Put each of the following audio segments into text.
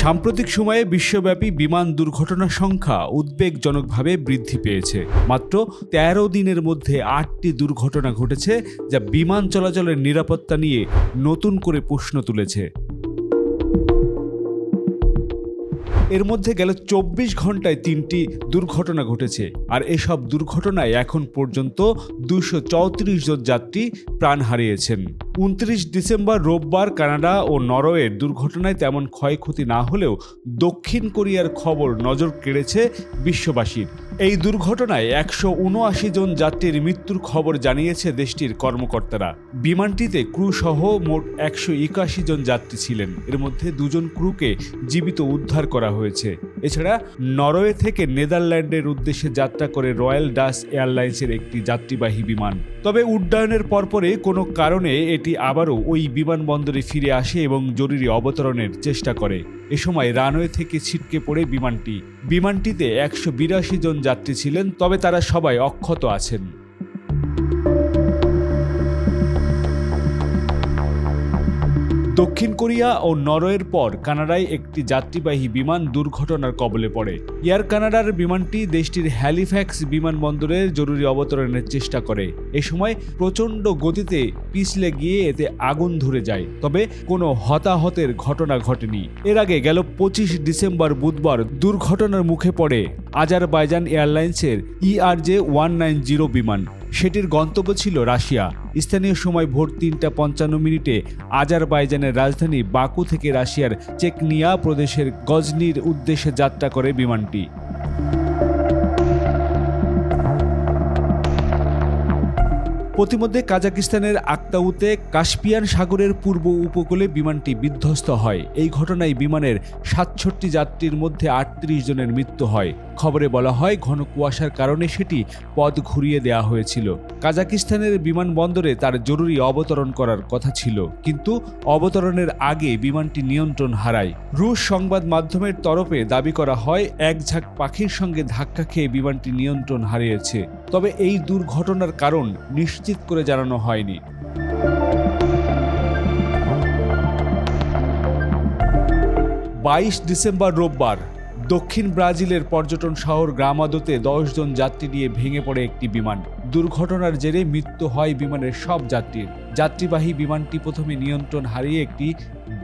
সাম্প্রতিক সময়ে বিশ্বব্যাপী বিমান দুর্ঘটনার সংখ্যা উদ্বেগজনকভাবে বৃদ্ধি পেয়েছে। মাত্র ১৩ দিনের মধ্যে ৮টি দুর্ঘটনা ঘটেছে, যা বিমান চলাচলের নিরাপত্তা নিয়ে নতুন করে প্রশ্ন তুলেছে। এর মধ্যে গেল ২৪ ঘন্টায় ৩টি দুর্ঘটনা ঘটেছে, আর এসব দুর্ঘটনায় এখন পর্যন্ত ২৩৪ জন যাত্রী প্রাণ হারিয়েছেন। ২৯ ডিসেম্বর রোববার কানাডা ও নরওয়ের দুর্ঘটনায় তেমন ক্ষয়ক্ষতি না হলেও দক্ষিণ কোরিয়ার খবর নজর কেড়েছে বিশ্ববাসীর। এই দুর্ঘটনায় ১৭৯ জন যাত্রীর মৃত্যুর খবর জানিয়েছে দেশটির কর্মকর্তারা। বিমানটিতে ক্রু সহ মোট ১৮১ জন যাত্রী ছিলেন। এর মধ্যে ২ জন ক্রুকে জীবিত উদ্ধার করা হয়েছে। এছাড়া নরওয়ে থেকে নেদারল্যান্ডের উদ্দেশ্যে যাত্রা করে রয়্যাল ডাচ এয়ারলাইন্সের একটি যাত্রীবাহী বিমান। তবে উড্ডয়নের পরপরে কোনো কারণে এটি আবারও ওই বিমানবন্দরে ফিরে আসে এবং জরুরি অবতরণের চেষ্টা করে। এ সময় রানওয়ে থেকে ছিটকে পড়ে বিমানটিতে ১৮২ জন যাত্রী ছিলেন, তবে তারা সবাই অক্ষত আছেন। দক্ষিণ কোরিয়া ও নরওয়ের পর কানাডায় একটি যাত্রীবাহী বিমান দুর্ঘটনার কবলে পড়ে। এয়ার কানাডার বিমানটি দেশটির হ্যালিফ্যাক্স বিমানবন্দরে জরুরি অবতরণের চেষ্টা করে। এ সময় প্রচণ্ড গতিতে পিছলে গিয়ে এতে আগুন ধরে যায়, তবে কোনো হতাহতের ঘটনা ঘটেনি। এর আগে গেল ২৫ ডিসেম্বর বুধবার দুর্ঘটনার মুখে পড়ে আজারবাইজান এয়ারলাইন্সের ERJ-190 বিমান। সেটির গন্তব্য ছিল রাশিয়া। স্থানীয় সময় ভোর ৩টা ৫৫ মিনিটে আজারবাইজানের রাজধানী বাকু থেকে রাশিয়ার চেকনিয়া প্রদেশের গজনির উদ্দেশ্যে যাত্রা করে বিমানটি। প্রতিমধ্যে কাজাকিস্তানের আক্তাউতে কাস্পিয়ান সাগরের পূর্ব উপকূলে বিমানটি বিধ্বস্ত হয়। এই ঘটনায় বিমানের ৬৭ যাত্রীর মধ্যে ৩৮ জনের মৃত্যু হয়। খবরে বলা হয় ঘন কুয়াশার কারণে সেটি পথ ঘুরিয়ে দেওয়া হয়েছিল। কাজাকিস্তানের বিমানবন্দরে তার জরুরি অবতরণ করার কথা ছিল, কিন্তু অবতরণের আগে বিমানটি নিয়ন্ত্রণ হারায়। রুশ সংবাদ মাধ্যমের তরফে দাবি করা হয় এক ঝাঁক পাখির সঙ্গে ধাক্কা খেয়ে বিমানটি নিয়ন্ত্রণ হারিয়েছে। তবে এই দুর্ঘটনার কারণ নিশ্চিত করে জানানো হয়নি। ২২ ডিসেম্বর রোববার দক্ষিণ ব্রাজিলের পর্যটন শহর গ্রামাদোতে ১০ জন যাত্রী নিয়ে ভেঙে পড়ে একটি বিমান। দুর্ঘটনার জেরে মৃত্যু হয় বিমানের সব যাত্রীর। যাত্রীবাহী বিমানটি প্রথমে নিয়ন্ত্রণ হারিয়ে একটি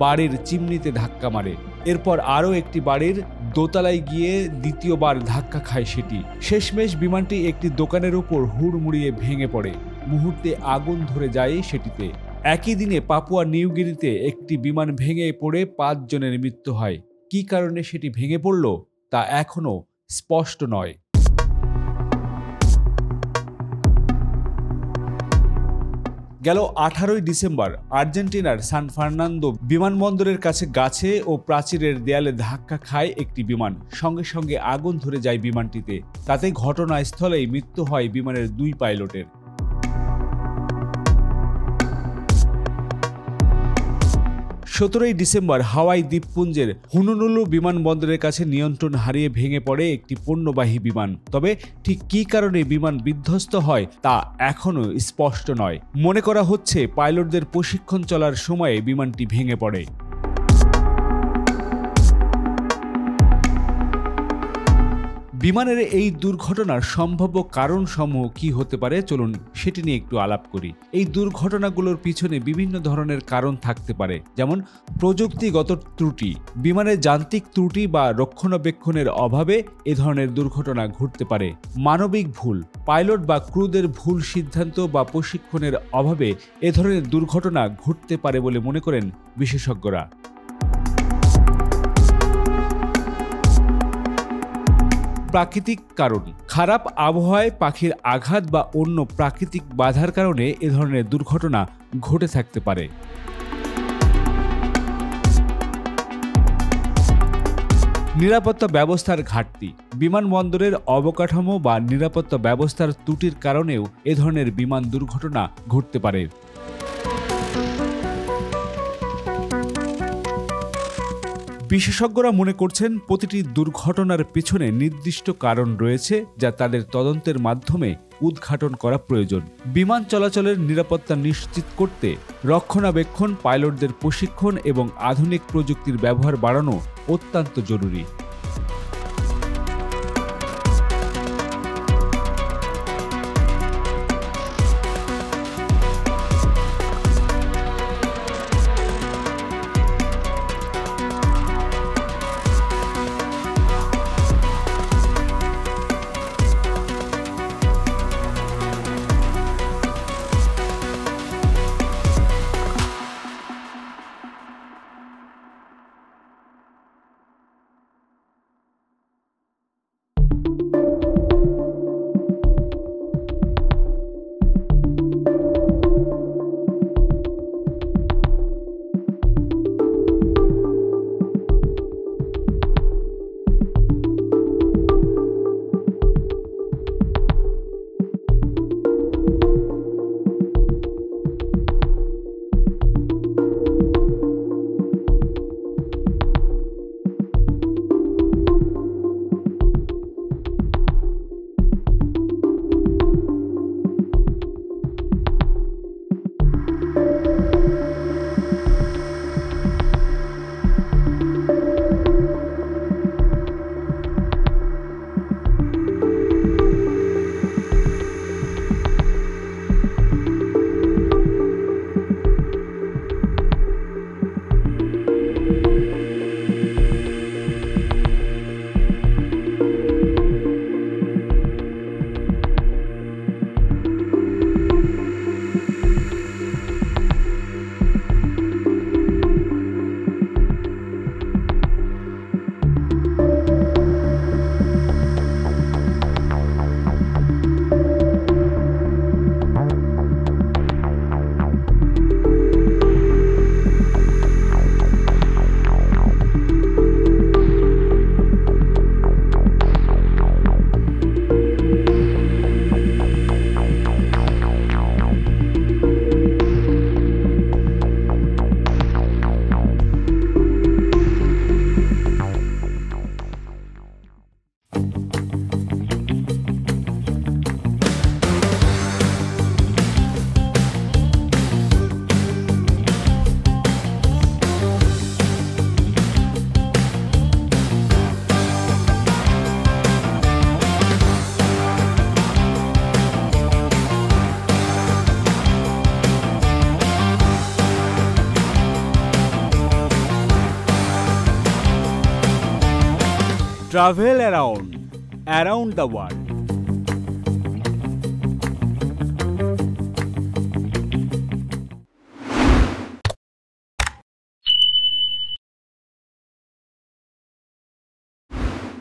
বাড়ির চিমনিতে ধাক্কা মারে। এরপর আরও একটি বাড়ির দোতলায় গিয়ে দ্বিতীয়বার ধাক্কা খায় সেটি। শেষমেশ বিমানটি একটি দোকানের উপর হুড়মুড়িয়ে ভেঙে পড়ে। মুহূর্তে আগুন ধরে যায় সেটিতে। একই দিনে পাপুয়া নিউগিনিতে একটি বিমান ভেঙে পড়ে ৫ জনের মৃত্যু হয়। কী কারণে সেটি ভেঙে পড়ল তা এখনও স্পষ্ট নয়। গেল ১৮ ডিসেম্বর আর্জেন্টিনার সান ফার্নান্দো বিমানবন্দরের কাছে গাছে ও প্রাচীরের দেয়ালে ধাক্কা খায় একটি বিমান। সঙ্গে সঙ্গে আগুন ধরে যায় বিমানটিতে। তাতে ঘটনাস্থলেই মৃত্যু হয় বিমানের ২ পাইলটের। ১৭ ডিসেম্বর হাওয়াই দ্বীপপুঞ্জের হুনুনুলু বিমানবন্দরের কাছে নিয়ন্ত্রণ হারিয়ে ভেঙে পড়ে একটি পণ্যবাহী বিমান। তবে ঠিক কী কারণে বিমান বিধ্বস্ত হয় তা এখনও স্পষ্ট নয়। মনে করা হচ্ছে পাইলটদের প্রশিক্ষণ চলার সময়ে বিমানটি ভেঙে পড়ে। বিমানের এই দুর্ঘটনার সম্ভাব্য কারণসমূহ কি হতে পারে, চলুন সেটি নিয়ে একটু আলাপ করি। এই দুর্ঘটনাগুলোর পিছনে বিভিন্ন ধরনের কারণ থাকতে পারে, যেমন প্রযুক্তিগত ত্রুটি, বিমানের যান্ত্রিক ত্রুটি বা রক্ষণাবেক্ষণের অভাবে এ ধরনের দুর্ঘটনা ঘটতে পারে। মানবিক ভুল, পাইলট বা ক্রুদের ভুল সিদ্ধান্ত বা প্রশিক্ষণের অভাবে এ ধরনের দুর্ঘটনা ঘটতে পারে বলে মনে করেন বিশেষজ্ঞরা। প্রাকৃতিক কারণ, খারাপ আবহাওয়ায় পাখির আঘাত বা অন্য প্রাকৃতিক বাধার কারণে এ ধরনের দুর্ঘটনা ঘটে থাকতে পারে। নিরাপত্তা ব্যবস্থার ঘাটতি, বিমানবন্দরের অবকাঠামো বা নিরাপত্তা ব্যবস্থার ত্রুটির কারণেও এ ধরনের বিমান দুর্ঘটনা ঘটতে পারে। বিশেষজ্ঞরা মনে করছেন প্রতিটি দুর্ঘটনার পিছনে নির্দিষ্ট কারণ রয়েছে যা তাদের তদন্তের মাধ্যমে উদ্ঘাটন করা প্রয়োজন। বিমান চলাচলের নিরাপত্তা নিশ্চিত করতে রক্ষণাবেক্ষণ, পাইলটদের প্রশিক্ষণ এবং আধুনিক প্রযুক্তির ব্যবহার বাড়ানো অত্যন্ত জরুরি। Travel around the world.